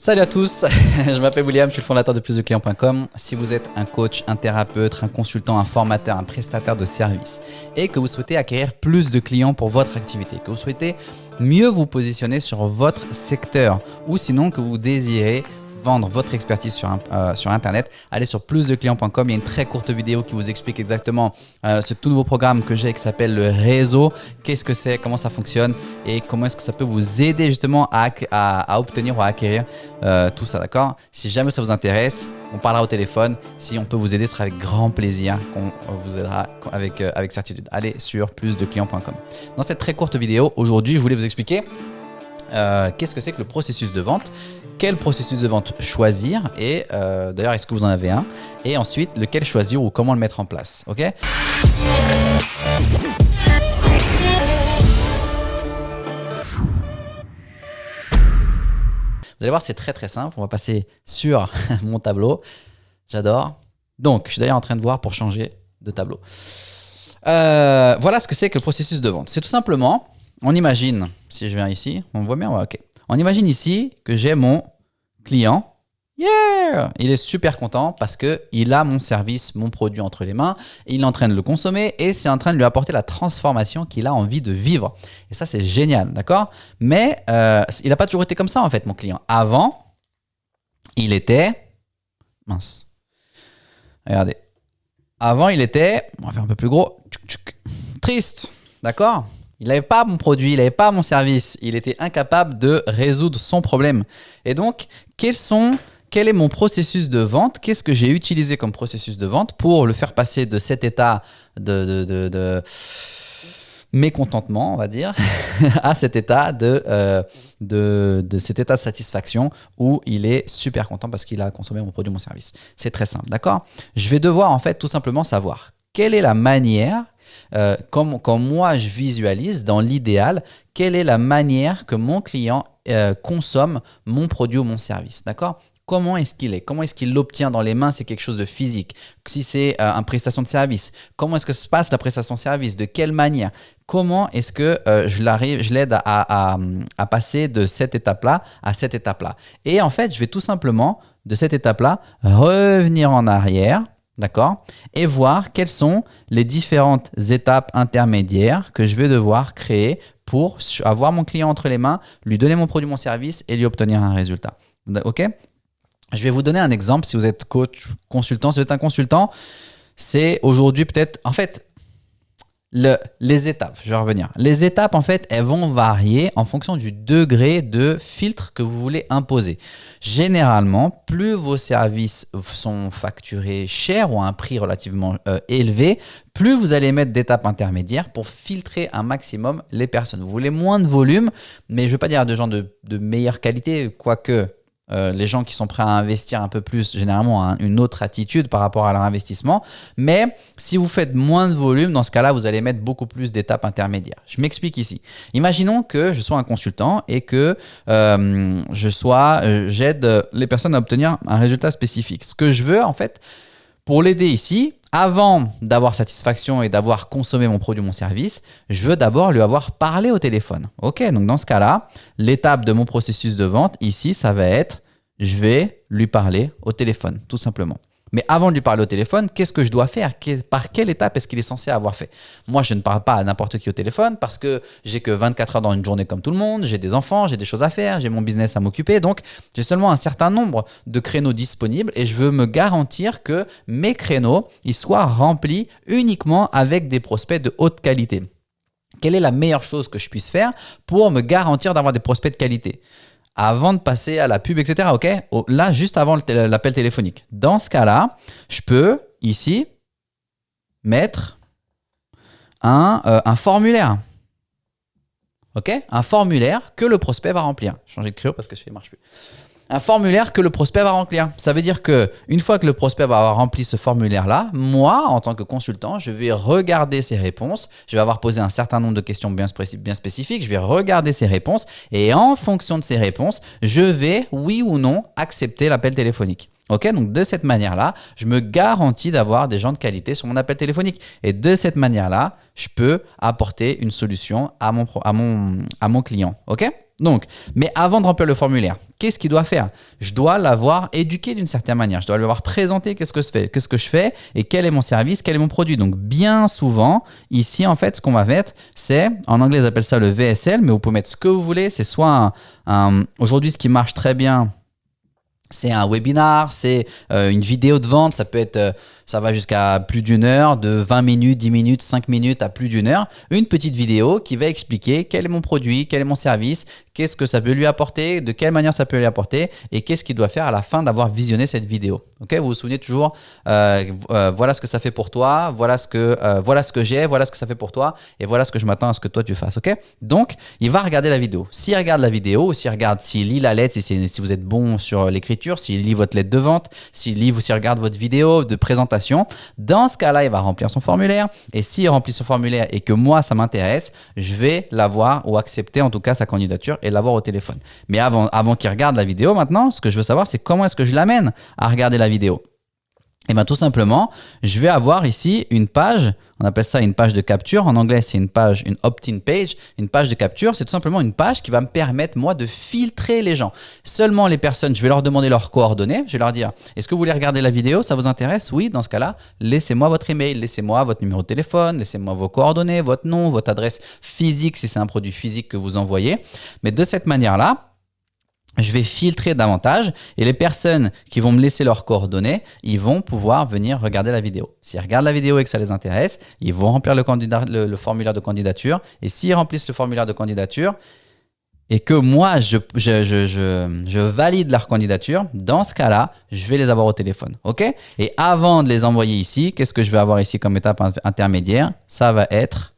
Salut à tous, je m'appelle William, je suis le fondateur de plusdeclients.com. Si vous êtes un coach, un thérapeute, un consultant, un formateur, un prestataire de services et que vous souhaitez acquérir plus de clients pour votre activité, que vous souhaitez mieux vous positionner sur votre secteur ou sinon que vous désirez vendre votre expertise sur Internet, allez sur plusdeclients.com. Il y a une très courte vidéo qui vous explique exactement ce tout nouveau programme que j'ai qui s'appelle le réseau. Qu'est-ce que c'est, comment ça fonctionne et comment est-ce que ça peut vous aider justement à obtenir ou à acquérir tout ça, d'accord? Si jamais ça vous intéresse, on parlera au téléphone. Si on peut vous aider, ce sera avec grand plaisir qu'on vous aidera avec certitude. Allez sur plusdeclients.com. Dans cette très courte vidéo, aujourd'hui, je voulais vous expliquer qu'est-ce que c'est que le processus de vente. Quel processus de vente choisir et d'ailleurs est-ce que vous en avez un, et ensuite lequel choisir ou comment le mettre en place, ok? Vous allez voir, c'est très simple. On va passer sur mon tableau. J'adore. Donc, je suis d'ailleurs en train de voir pour changer de tableau. Voilà ce que c'est que le processus de vente. C'est tout simplement, on imagine, si je viens ici, on voit bien, ouais, ok. On imagine ici que j'ai mon client. Yeah! Il est super content parce qu'il a mon service, mon produit entre les mains. Il est en train de le consommer et c'est en train de lui apporter la transformation qu'il a envie de vivre. Et ça, c'est génial, d'accord? Mais il n'a pas toujours été comme ça, en fait, mon client. Avant, il était... Mince. Regardez. Avant, il était... On va faire un peu plus gros. Triste, d'accord? Il n'avait pas mon produit, il n'avait pas mon service. Il était incapable de résoudre son problème. Et donc, quel est mon processus de vente? Qu'est-ce que j'ai utilisé comme processus de vente pour le faire passer de cet état de mécontentement, on va dire, à cet état de satisfaction où il est super content parce qu'il a consommé mon produit, mon service. C'est très simple, d'accord? Je vais devoir en fait tout simplement savoir quelle est la manière, quand moi je visualise dans l'idéal, quelle est la manière que mon client consomme mon produit ou mon service, d'accord? Comment est-ce qu'il est? Comment est-ce qu'il l'obtient dans les mains? C'est quelque chose de physique. Si c'est une prestation de service, comment est-ce que se passe la prestation de service? De quelle manière? Comment est-ce que je l'aide à passer de cette étape-là à cette étape-là? Et en fait, je vais tout simplement, de cette étape-là, revenir en arrière, d'accord? Et voir quelles sont les différentes étapes intermédiaires que je vais devoir créer pour avoir mon client entre les mains, lui donner mon produit, mon service et lui obtenir un résultat. Ok? Je vais vous donner un exemple. Si vous êtes coach, consultant, si vous êtes un consultant, c'est aujourd'hui peut-être, en fait, les étapes, je vais revenir. Les étapes, en fait, elles vont varier en fonction du degré de filtre que vous voulez imposer. Généralement, plus vos services sont facturés cher ou à un prix relativement élevé, plus vous allez mettre d'étapes intermédiaires pour filtrer un maximum les personnes. Vous voulez moins de volume, mais je ne veux pas dire de gens de meilleure qualité, quoique... les gens qui sont prêts à investir un peu plus, généralement, une autre attitude par rapport à leur investissement. Mais si vous faites moins de volume, dans ce cas-là, vous allez mettre beaucoup plus d'étapes intermédiaires. Je m'explique ici. Imaginons que je sois un consultant et que j'aide les personnes à obtenir un résultat spécifique. Ce que je veux, en fait, pour l'aider ici, avant d'avoir satisfaction et d'avoir consommé mon produit ou mon service, je veux d'abord lui avoir parlé au téléphone. Ok, donc dans ce cas-là, l'étape de mon processus de vente ici, ça va être, je vais lui parler au téléphone, tout simplement. Mais avant de lui parler au téléphone, qu'est-ce que je dois faire? Par quelle étape est-ce qu'il est censé avoir fait? Moi, je ne parle pas à n'importe qui au téléphone parce que j'ai que 24 heures dans une journée comme tout le monde, j'ai des enfants, j'ai des choses à faire, j'ai mon business à m'occuper. Donc, j'ai seulement un certain nombre de créneaux disponibles et je veux me garantir que mes créneaux ils soient remplis uniquement avec des prospects de haute qualité. Quelle est la meilleure chose que je puisse faire pour me garantir d'avoir des prospects de qualité? Avant de passer à la pub, etc. Ok, là, juste avant l'appel téléphonique. Dans ce cas-là, je peux ici mettre un formulaire. Ok, un formulaire que le prospect va remplir. Changer de crayon parce que celui-là ne marche plus. Un formulaire que le prospect va remplir. Ça veut dire qu'une fois que le prospect va avoir rempli ce formulaire-là, moi, en tant que consultant, je vais regarder ses réponses. Je vais avoir posé un certain nombre de questions bien spécifiques. Je vais regarder ses réponses et en fonction de ces réponses, je vais, oui ou non, accepter l'appel téléphonique. Ok, donc de cette manière-là, je me garantis d'avoir des gens de qualité sur mon appel téléphonique. Et de cette manière-là, je peux apporter une solution à mon client. Ok ? Donc, mais avant de remplir le formulaire, qu'est-ce qu'il doit faire? Je dois l'avoir éduqué d'une certaine manière. Je dois lui avoir présenté qu'est-ce que je fais et quel est mon service, quel est mon produit. Donc, bien souvent, ici, en fait, ce qu'on va mettre, c'est, en anglais, ils appellent ça le VSL, mais vous pouvez mettre ce que vous voulez. C'est soit aujourd'hui, ce qui marche très bien, c'est un webinar, c'est une vidéo de vente, ça peut être, ça va jusqu'à plus d'une heure, de 20 minutes, 10 minutes, 5 minutes à plus d'une heure. Une petite vidéo qui va expliquer quel est mon produit, quel est mon service, qu'est-ce que ça peut lui apporter, de quelle manière ça peut lui apporter et qu'est-ce qu'il doit faire à la fin d'avoir visionné cette vidéo. Ok, vous vous souvenez toujours, voilà ce que ça fait pour toi, voilà ce que j'ai, voilà ce que ça fait pour toi et voilà ce que je m'attends à ce que toi tu fasses. Ok, donc il va regarder la vidéo. S'il regarde la vidéo ou s'il lit la lettre, si vous êtes bon sur l'écriture, s'il lit votre lettre de vente, s'il regarde votre vidéo de présentation, dans ce cas-là, il va remplir son formulaire et s'il remplit son formulaire et que moi ça m'intéresse, je vais l'avoir ou accepter en tout cas sa candidature et l'avoir au téléphone. Mais avant qu'il regarde la vidéo maintenant, ce que je veux savoir, c'est comment est-ce que je l'amène à regarder la vidéo. Et bien tout simplement, je vais avoir ici une page, on appelle ça une page de capture. En anglais, c'est une opt-in page. Une page de capture, c'est tout simplement une page qui va me permettre, moi, de filtrer les gens. Seulement les personnes, je vais leur demander leurs coordonnées. Je vais leur dire, est-ce que vous voulez regarder la vidéo? Ça vous intéresse? Oui, dans ce cas-là, laissez-moi votre email, laissez-moi votre numéro de téléphone, laissez-moi vos coordonnées, votre nom, votre adresse physique, si c'est un produit physique que vous envoyez. Mais de cette manière-là, je vais filtrer davantage et les personnes qui vont me laisser leurs coordonnées, ils vont pouvoir venir regarder la vidéo. S'ils regardent la vidéo et que ça les intéresse, ils vont remplir le formulaire de candidature. Et s'ils remplissent le formulaire de candidature et que moi, je valide leur candidature, dans ce cas-là, je vais les avoir au téléphone. Ok? Et avant de les envoyer ici, qu'est-ce que je vais avoir ici comme étape intermédiaire? Ça va être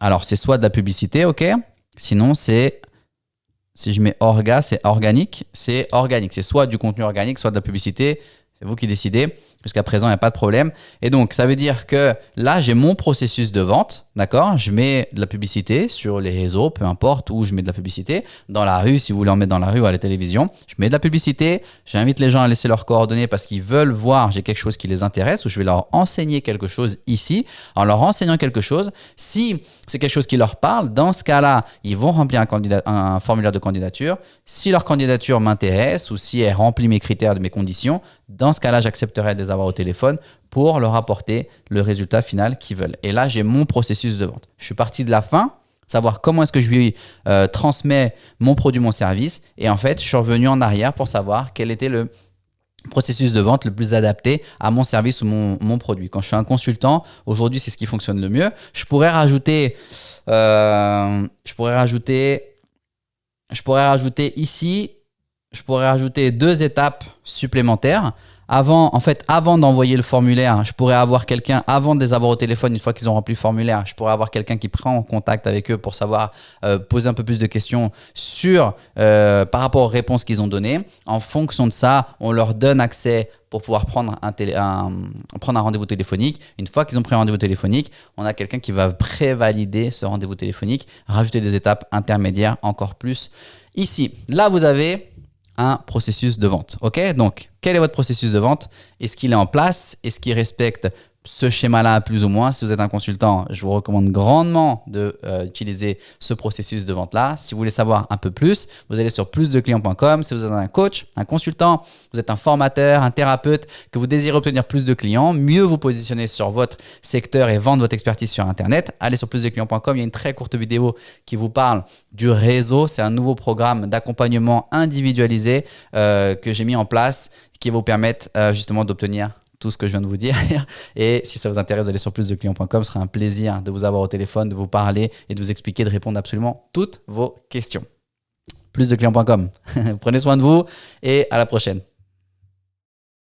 alors c'est soit de la publicité, ok? Sinon, si je mets orga, c'est organique. C'est soit du contenu organique, soit de la publicité. C'est vous qui décidez. Jusqu'à présent, il n'y a pas de problème. Et donc, ça veut dire que là, j'ai mon processus de vente. D'accord? Je mets de la publicité sur les réseaux, peu importe où je mets de la publicité. Dans la rue, si vous voulez en mettre dans la rue ou à la télévision, je mets de la publicité. J'invite les gens à laisser leurs coordonnées parce qu'ils veulent voir, j'ai quelque chose qui les intéresse ou je vais leur enseigner quelque chose ici. En leur enseignant quelque chose, si c'est quelque chose qui leur parle, dans ce cas-là, ils vont remplir un formulaire de candidature. Si leur candidature m'intéresse ou si elle remplit mes critères de mes conditions, dans ce cas-là, j'accepterai de les avoir au téléphone pour leur apporter le résultat final qu'ils veulent. Et là, j'ai mon processus de vente. Je suis parti de la fin, savoir comment est-ce que je lui transmets mon produit, mon service. Et en fait, je suis revenu en arrière pour savoir quel était le processus de vente le plus adapté à mon service ou mon produit. Quand je suis un consultant, aujourd'hui, c'est ce qui fonctionne le mieux. Je pourrais rajouter ici, je pourrais rajouter 2 étapes supplémentaires. Avant d'envoyer le formulaire, je pourrais avoir quelqu'un, avant de les avoir au téléphone, une fois qu'ils ont rempli le formulaire, je pourrais avoir quelqu'un qui prend contact avec eux pour savoir poser un peu plus de questions par rapport aux réponses qu'ils ont données. En fonction de ça, on leur donne accès pour pouvoir prendre un rendez-vous téléphonique. Une fois qu'ils ont pris un rendez-vous téléphonique, on a quelqu'un qui va prévalider ce rendez-vous téléphonique, rajouter des étapes intermédiaires encore plus. Ici, là, vous avez un processus de vente. Ok, donc quel est votre processus de vente? Est-ce qu'il est en place? Est-ce qu'il respecte ce schéma-là plus ou moins? Si vous êtes un consultant, je vous recommande grandement d'utiliser ce processus de vente-là. Si vous voulez savoir un peu plus, vous allez sur plusdeclients.com. Si vous êtes un coach, un consultant, vous êtes un formateur, un thérapeute, que vous désirez obtenir plus de clients, mieux vous positionner sur votre secteur et vendre votre expertise sur Internet, allez sur plusdeclients.com. Il y a une très courte vidéo qui vous parle du réseau. C'est un nouveau programme d'accompagnement individualisé que j'ai mis en place qui va vous permettre justement d'obtenir tout ce que je viens de vous dire. Et si ça vous intéresse d'aller sur plusdeclients.com, ce sera un plaisir de vous avoir au téléphone, de vous parler et de vous expliquer, de répondre à absolument toutes vos questions. Plusdeclients.com. Prenez soin de vous et à la prochaine.